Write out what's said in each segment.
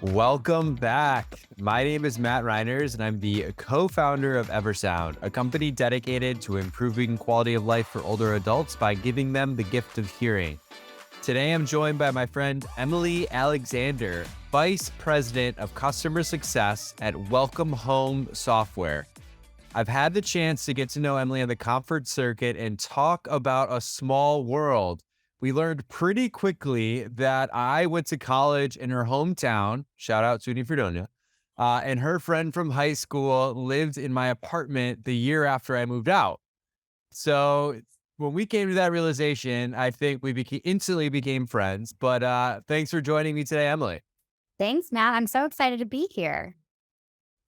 Welcome back. My name is Matt Reiners, and I'm the co-founder of Eversound, a company dedicated to improving quality of life for older adults by giving them the gift of hearing. Today, I'm joined by my friend Emily Alexander, Vice President of Customer Success at WelcomeHome Software. I've had the chance to get to know Emily on the conference circuit and talk about a small world. We learned pretty quickly that I went to college in her hometown. Shout out SUNY Fredonia. And her friend from high school lived in my apartment the year after I moved out. So when we came to that realization, I think we instantly became friends. But thanks for joining me today, Emily. Thanks, Matt. I'm so excited to be here.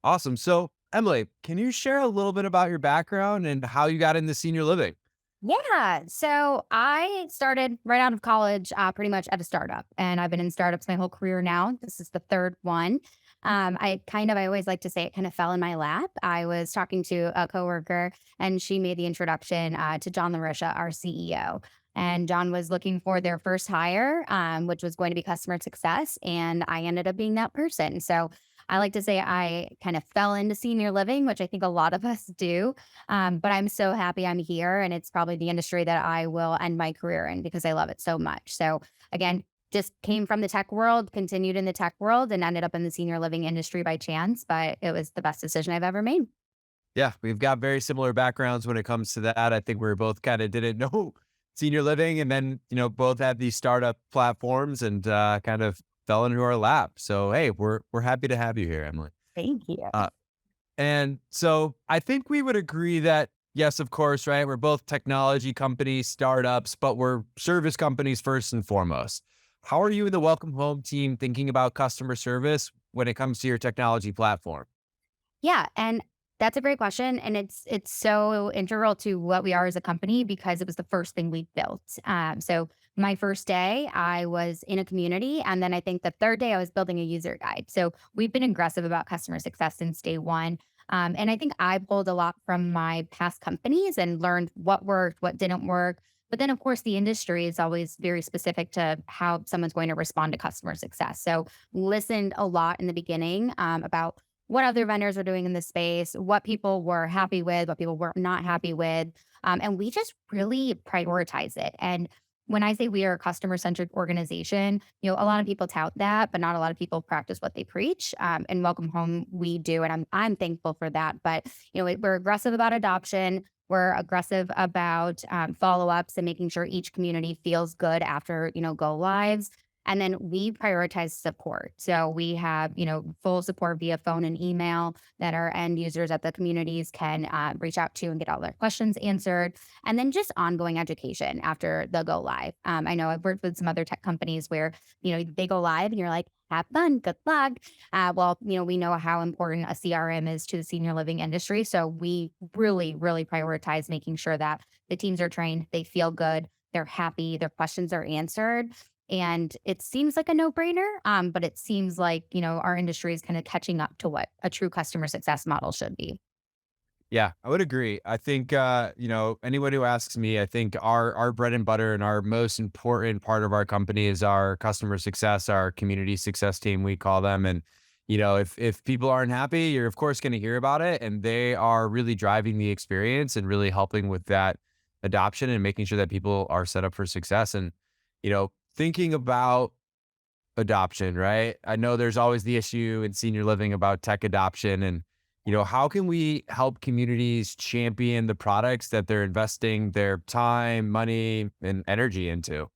Awesome. So, Emily, can you share a little bit about your background and how you got into senior living? Yeah. So I started right out of college, pretty much at a startup, and I've been in startups my whole career now. This is the third one. I always like to say it kind of fell in my lap. I was talking to a coworker, and she made the introduction to John LaRisha, our CEO. And John was looking for their first hire, which was going to be customer success. And I ended up being that person. So I like to say I kind of fell into senior living, which I think a lot of us do. But I'm so happy I'm here, and it's probably the industry that I will end my career in because I love it so much. So again, just came from the tech world, continued in the tech world, and ended up in the senior living industry by chance. But it was the best decision I've ever made. Yeah, we've got very similar backgrounds when it comes to that. I think we're both kind of didn't know senior living and then, both had these startup platforms and kind of fell into our lap. So, hey, we're happy to have you here, Emily. Thank you. Uh, and so I think we would agree that, yes, of course, right? We're both technology companies, startups, but we're service companies first and foremost. How are you and the Welcome Home team thinking about customer service when it comes to your technology platform? Yeah, and that's a great question, and it's so integral to what we are as a company because it was the first thing we built. So my first day, I was in a community, and then I think the third day I was building a user guide. So we've been aggressive about customer success since day one. And I think I pulled a lot from my past companies and learned what worked, what didn't work. But then, of course, the industry is always very specific to how someone's going to respond to customer success. So listened a lot in the beginning about what other vendors were doing in the space, what people were happy with, what people were not happy with. And we just really prioritize it. And when I say we are a customer centric organization, a lot of people tout that, but not a lot of people practice what they preach. And Welcome Home, we do, and I'm thankful for that. But we're aggressive about adoption. We're aggressive about follow ups and making sure each community feels good after go lives. And then we prioritize support. So we have, full support via phone and email that our end users at the communities can reach out to and get all their questions answered. And then just ongoing education after the go live. I know I've worked with some other tech companies where, they go live and you're like, have fun, good luck. We know how important a CRM is to the senior living industry. So we really, really prioritize making sure that the teams are trained, they feel good, they're happy, their questions are answered. And it seems like a no-brainer, but it seems like, our industry is kind of catching up to what a true customer success model should be. Yeah, I would agree. I think anyone who asks me, I think our bread and butter and our most important part of our company is our customer success, our community success team, we call them. And if people aren't happy, you're of course going to hear about it, and they are really driving the experience and really helping with that adoption and making sure that people are set up for success. And thinking about adoption, right? I know there's always the issue in senior living about tech adoption and how can we help communities champion the products that they're investing their time, money, and energy into?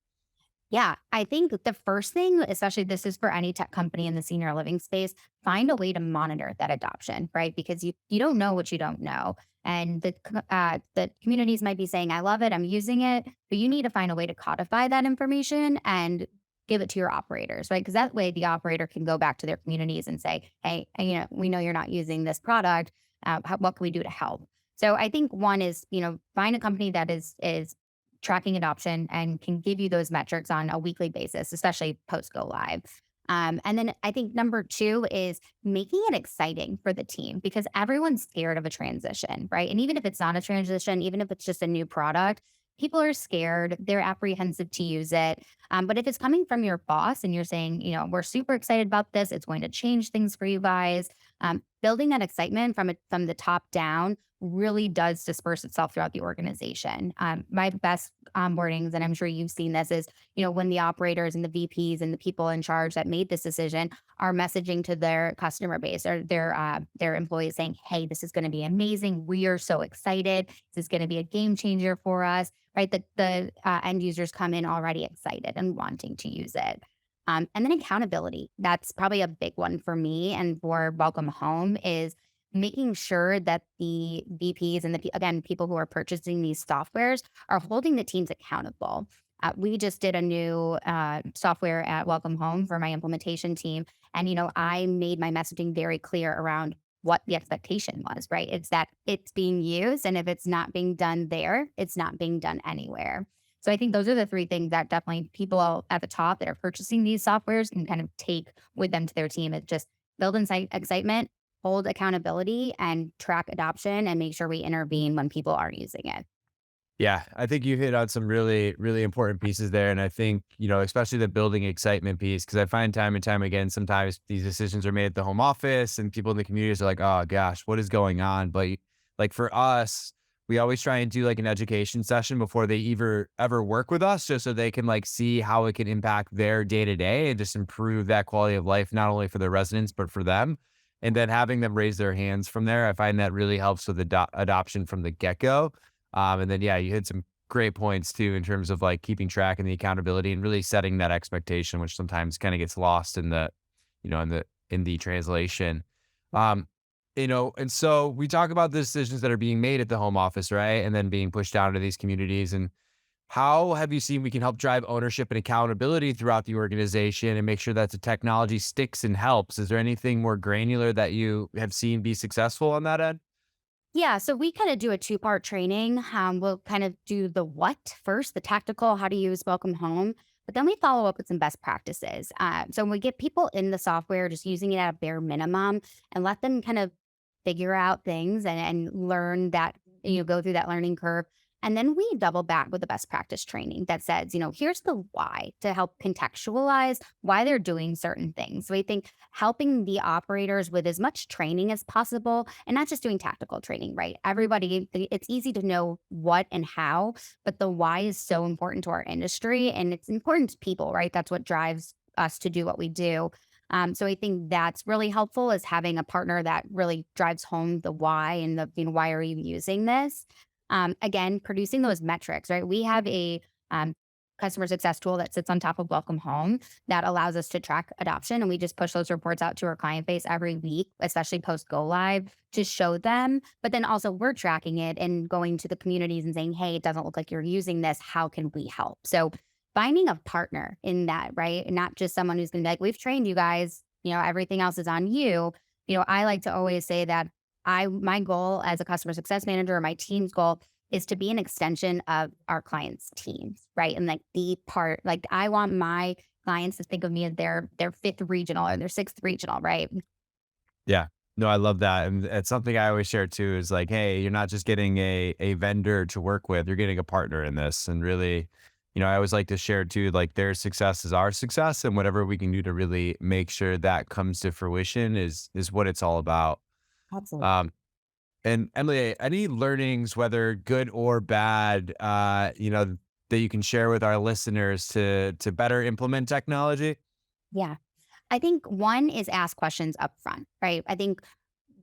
Yeah, I think the first thing, especially this is for any tech company in the senior living space, find a way to monitor that adoption, right? Because you don't know what you don't know. And the communities might be saying, I love it, I'm using it, but you need to find a way to codify that information and give it to your operators, right? Because that way the operator can go back to their communities and say, hey, we know you're not using this product. What can we do to help? So I think one is, find a company that is tracking adoption and can give you those metrics on a weekly basis, especially post go live. And then I think number two is making it exciting for the team because everyone's scared of a transition, right? And even if it's not a transition, even if it's just a new product, people are scared, they're apprehensive to use it. But if it's coming from your boss and you're saying, we're super excited about this, it's going to change things for you guys. Building that excitement from the top down really does disperse itself throughout the organization. My best onboardings, and I'm sure you've seen this, is when the operators and the VPs and the people in charge that made this decision are messaging to their customer base or their employees saying, "Hey, this is going to be amazing. We are so excited. This is going to be a game changer for us." Right? The end users come in already excited and wanting to use it. And then accountability. That's probably a big one for me and for Welcome Home is making sure that the VPs and again, people who are purchasing these softwares are holding the teams accountable. We just did a new software at Welcome Home for my implementation team. And, I made my messaging very clear around what the expectation was, right? It's that it's being used. And if it's not being done there, it's not being done anywhere. So I think those are the three things that definitely people at the top that are purchasing these softwares can kind of take with them to their team. It's just build excitement, hold accountability, and track adoption and make sure we intervene when people aren't using it. Yeah, I think you hit on some really, really important pieces there. And I think, especially the building excitement piece, because I find time and time again, sometimes these decisions are made at the home office and people in the communities are like, oh gosh, what is going on? But like for us, we always try and do like an education session before they ever work with us, just so they can like see how it can impact their day to day and just improve that quality of life, not only for their residents, but for them. And then having them raise their hands from there, I find that really helps with adoption from the get go. And then, yeah, you hit some great points too in terms of like keeping track and the accountability and really setting that expectation, which sometimes kind of gets lost in the, in the translation. Um, and so we talk about the decisions that are being made at the home office, right? And then being pushed down to these communities. And how have you seen we can help drive ownership and accountability throughout the organization and make sure that the technology sticks and helps? Is there anything more granular that you have seen be successful on that end? Yeah, so we kind of do a two-part training. We'll kind of do the what first, the tactical, how to use Welcome Home, but then we follow up with some best practices. So when we get people in the software, just using it at a bare minimum and let them kind of figure out things and learn that, go through that learning curve. And then we double back with the best practice training that says, here's the why to help contextualize why they're doing certain things. So I think helping the operators with as much training as possible and not just doing tactical training, right? It's easy to know what and how, but the why is so important to our industry and it's important to people, right? That's what drives us to do what we do. So I think that's really helpful is having a partner that really drives home the why and why are you using this? Again, producing those metrics, right? We have a customer success tool that sits on top of Welcome Home that allows us to track adoption. And we just push those reports out to our client base every week, especially post go live to show them. But then also we're tracking it and going to the communities and saying, hey, it doesn't look like you're using this. How can we help? So finding a partner in that, right? And not just someone who's going to be like, we've trained you guys, everything else is on you. I like to always say that my goal as a customer success manager or my team's goal is to be an extension of our clients' teams, right? And like the part, like I want my clients to think of me as their fifth regional or their sixth regional, right? Yeah. No, I love that. And it's something I always share too is like, hey, you're not just getting a vendor to work with, you're getting a partner in this. And really, I always like to share too, like their success is our success. And whatever we can do to really make sure that comes to fruition is what it's all about. Absolutely. Um, and Emily, any learnings, whether good or bad, that you can share with our listeners to better implement technology? Yeah. I think one is ask questions up front, right? I think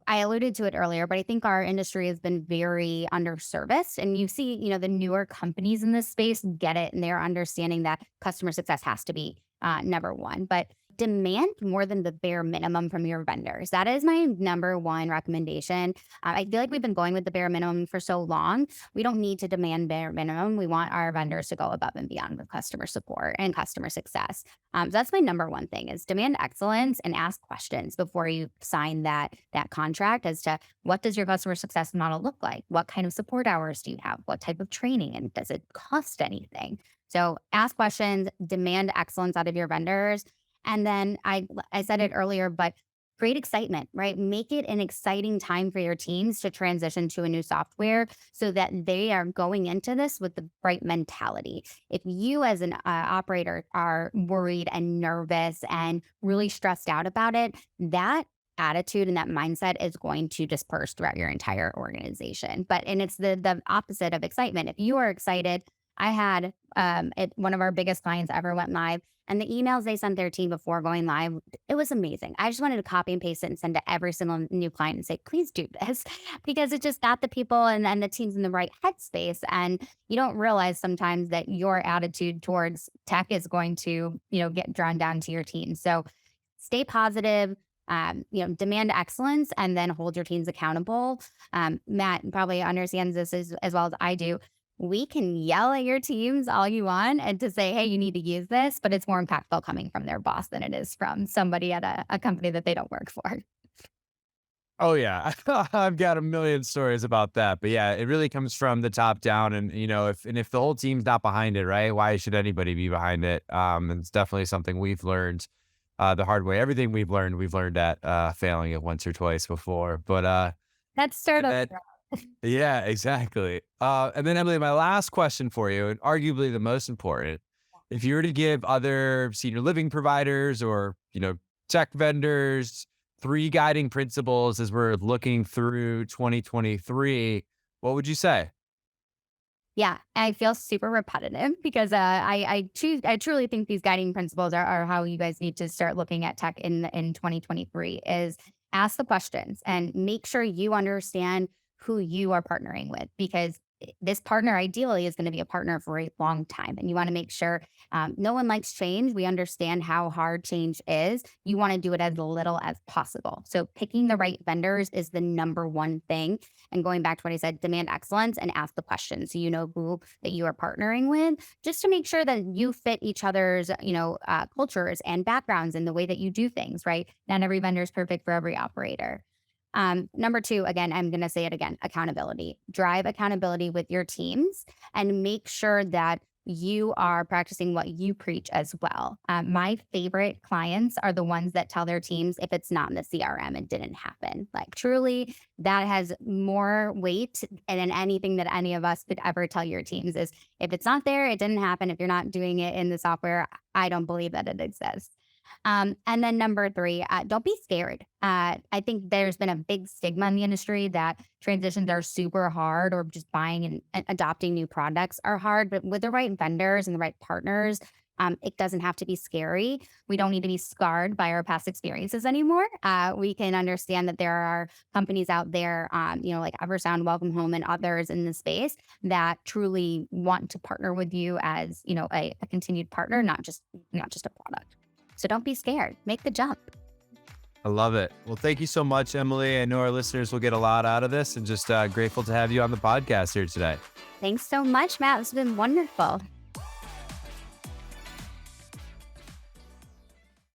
I alluded to it earlier, but I think our industry has been very underserviced. And you see, the newer companies in this space get it and they're understanding that customer success has to be number one. But demand more than the bare minimum from your vendors. That is my number one recommendation. I feel like we've been going with the bare minimum for so long. We don't need to demand bare minimum. We want our vendors to go above and beyond with customer support and customer success. So that's my number one thing is demand excellence and ask questions before you sign that contract as to what does your customer success model look like? What kind of support hours do you have? What type of training? And does it cost anything? So ask questions, demand excellence out of your vendors. And then I said it earlier, but create excitement, right? Make it an exciting time for your teams to transition to a new software so that they are going into this with the right mentality. If you, as an operator, are worried and nervous and really stressed out about it, that attitude and that mindset is going to disperse throughout your entire organization. And it's the opposite of excitement. If you are excited, I had one of our biggest clients ever went live, and the emails they sent their team before going live, it was amazing. I just wanted to copy and paste it and send to every single new client and say, please do this, because it just got the people and the teams in the right headspace. And you don't realize sometimes that your attitude towards tech is going to, get drawn down to your team. So stay positive, demand excellence, and then hold your teams accountable. Matt probably understands this as well as I do. We can yell at your teams all you want and to say, hey, you need to use this, but it's more impactful coming from their boss than it is from somebody at a company that they don't work for. Oh yeah, I've got a million stories about that. But yeah, it really comes from the top down, and if the whole team's not behind it, right? Why should anybody be behind it? And it's definitely something we've learned the hard way. Everything we've learned at failing it once or twice before. But That's sort and of then yeah, exactly. And then Emily, my last question for you, and arguably the most important, if you were to give other senior living providers or, tech vendors three guiding principles as we're looking through 2023, what would you say? Yeah, I feel super repetitive because I truly think these guiding principles are how you guys need to start looking at tech in 2023 is ask the questions and make sure you understand who you are partnering with, because this partner ideally is going to be a partner for a long time, and you want to make sure no one likes change. We understand how hard change is. You want to do it as little as possible. So picking the right vendors is the number one thing, and going back to what I said, demand excellence and ask the questions so you know who that you are partnering with, just to make sure that you fit each other's, cultures and backgrounds in the way that you do things, right? Not every vendor is perfect for every operator. Number two, again, I'm going to say it again, accountability. Drive accountability with your teams and make sure that you are practicing what you preach as well. My favorite clients are the ones that tell their teams if it's not in the CRM, it didn't happen. Like truly, that has more weight than anything that any of us could ever tell your teams is if it's not there, it didn't happen. If you're not doing it in the software, I don't believe that it exists. And then number three, don't be scared. I think there's been a big stigma in the industry that transitions are super hard, or just buying and adopting new products are hard. But with the right vendors and the right partners, it doesn't have to be scary. We don't need to be scarred by our past experiences anymore. We can understand that there are companies out there, like Eversound, Welcome Home, and others in the space that truly want to partner with you as, a continued partner, not just a product. So don't be scared. Make the jump. I love it. Well, thank you so much, Emily. I know our listeners will get a lot out of this, and just grateful to have you on the podcast here today. Thanks so much, Matt. It's been wonderful.